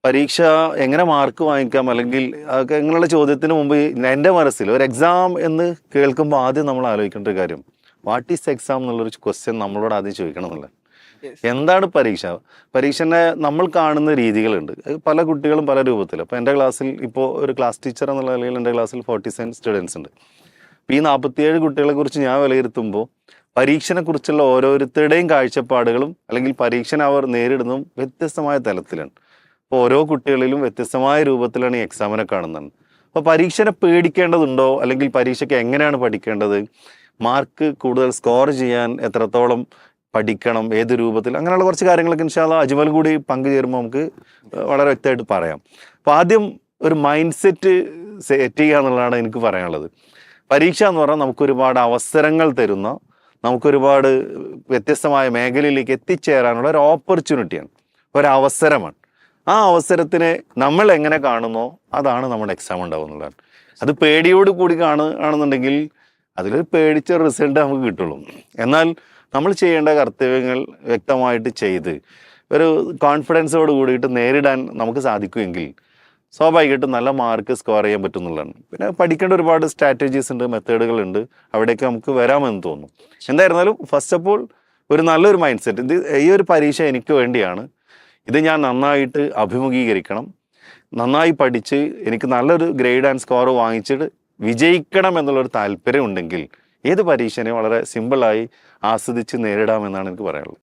പരീക്ഷ എങ്ങനെ മാർക്ക് വാങ്ങിക്കാം അല്ലെങ്കിൽ അതൊക്കെ ഇങ്ങനെയുള്ള ചോദ്യത്തിന് മുമ്പ് എൻ്റെ മനസ്സിൽ ഒരു എക്സാം എന്ന് കേൾക്കുമ്പോൾ ആദ്യം നമ്മൾ ആലോചിക്കേണ്ട ഒരു കാര്യം വാട്ട് ഈസ് എക്സാം എന്നുള്ളൊരു ക്വസ്റ്റ്യൻ നമ്മളോട് ആദ്യം ചോദിക്കണം എന്നുള്ളത്. എന്താണ് പരീക്ഷ? പരീക്ഷനെ നമ്മൾ കാണുന്ന രീതികളുണ്ട്. പല കുട്ടികളും പല രൂപത്തിൽ. അപ്പോൾ എൻ്റെ ക്ലാസ്സിൽ ഇപ്പോൾ ഒരു ക്ലാസ് ടീച്ചർ എന്നുള്ള നിലയിൽ എൻ്റെ ക്ലാസ്സിൽ 47 സ്റ്റുഡൻസ് ഉണ്ട്. അപ്പോൾ ഈ 47 കുട്ടികളെ കുറിച്ച് ഞാൻ വിലയിരുത്തുമ്പോൾ പരീക്ഷനെക്കുറിച്ചുള്ള ഓരോരുത്തരുടെയും കാഴ്ചപ്പാടുകളും അല്ലെങ്കിൽ പരീക്ഷനെ അവർ നേരിടുന്നതും വ്യത്യസ്തമായ തലത്തിലാണ്. അപ്പോൾ ഓരോ കുട്ടികളിലും വ്യത്യസ്തമായ രൂപത്തിലാണ് ഈ എക്സാമിനെ കാണുന്നത്. അപ്പോൾ പരീക്ഷനെ പേടിക്കേണ്ടതുണ്ടോ അല്ലെങ്കിൽ പരീക്ഷയ്ക്ക് എങ്ങനെയാണ് പഠിക്കേണ്ടത്, മാർക്ക് കൂടുതൽ സ്കോർ ചെയ്യാൻ എത്രത്തോളം പഠിക്കണം, ഏത് രൂപത്തിൽ, അങ്ങനെയുള്ള കുറച്ച് കാര്യങ്ങളൊക്കെ ഇൻഷാ അല്ലാഹ് അജ്മൽ കൂടി പങ്കുചേരുമ്പോൾ നമുക്ക് വളരെ വ്യക്തമായിട്ട് പറയാം. അപ്പോൾ ആദ്യം ഒരു മൈൻഡ് സെറ്റ് ചെയ്യുക എന്നുള്ളതാണ് എനിക്ക് പറയാനുള്ളത്. പരീക്ഷ എന്ന് പറഞ്ഞാൽ നമുക്കൊരുപാട് അവസരങ്ങൾ തരുന്ന, നമുക്കൊരുപാട് വ്യത്യസ്തമായ മേഖലയിലേക്ക് എത്തിച്ചേരാനുള്ള ഒരു ഓപ്പർച്യൂണിറ്റിയാണ്, ഒരവസരമാണ്. ആ അവസരത്തിനെ നമ്മൾ എങ്ങനെ കാണുന്നോ അതാണ് നമ്മുടെ എക്സാം ഉണ്ടാവുന്നതാണ്. അത് പേടിയോട് കൂടി കാണുകയാണെന്നുണ്ടെങ്കിൽ അതിലൊരു പേടിച്ച റിസൾട്ട് നമുക്ക് കിട്ടുള്ളൂ. എന്നാൽ നമ്മൾ ചെയ്യേണ്ട കർത്തവ്യങ്ങൾ വ്യക്തമായിട്ട് ചെയ്ത് ഒരു കോൺഫിഡൻസോട് കൂടിയിട്ട് നേരിടാൻ നമുക്ക് സാധിക്കുമെങ്കിൽ സ്വാഭാവികമായിട്ടും നല്ല മാർക്ക് സ്കോർ ചെയ്യാൻ പറ്റുന്നുള്ളതാണ്. പിന്നെ പഠിക്കേണ്ട ഒരുപാട് സ്ട്രാറ്റജീസ് ഉണ്ട്, മെത്തേഡുകളുണ്ട്, അവിടേക്ക് നമുക്ക് വരാമെന്ന് തോന്നുന്നു. എന്തായിരുന്നാലും ഫസ്റ്റ് ഓഫ് ഓൾ ഒരു നല്ലൊരു മൈൻഡ് സെറ്റ്, ഈ ഒരു പരീക്ഷ എനിക്ക് വേണ്ടിയാണ്, ഇത് ഞാൻ നന്നായിട്ട് അഭിമുഖീകരിക്കണം, നന്നായി പഠിച്ച് എനിക്ക് നല്ലൊരു ഗ്രേഡ് ആൻഡ് സ്കോർ വാങ്ങിച്ചിട്ട് വിജയിക്കണം എന്നുള്ളൊരു താല്പര്യം ഉണ്ടെങ്കിൽ ഏത് പരീക്ഷനെ വളരെ സിമ്പിളായി ആസ്വദിച്ച് നേരിടാമെന്നാണ് എനിക്ക് പറയാനുള്ളത്.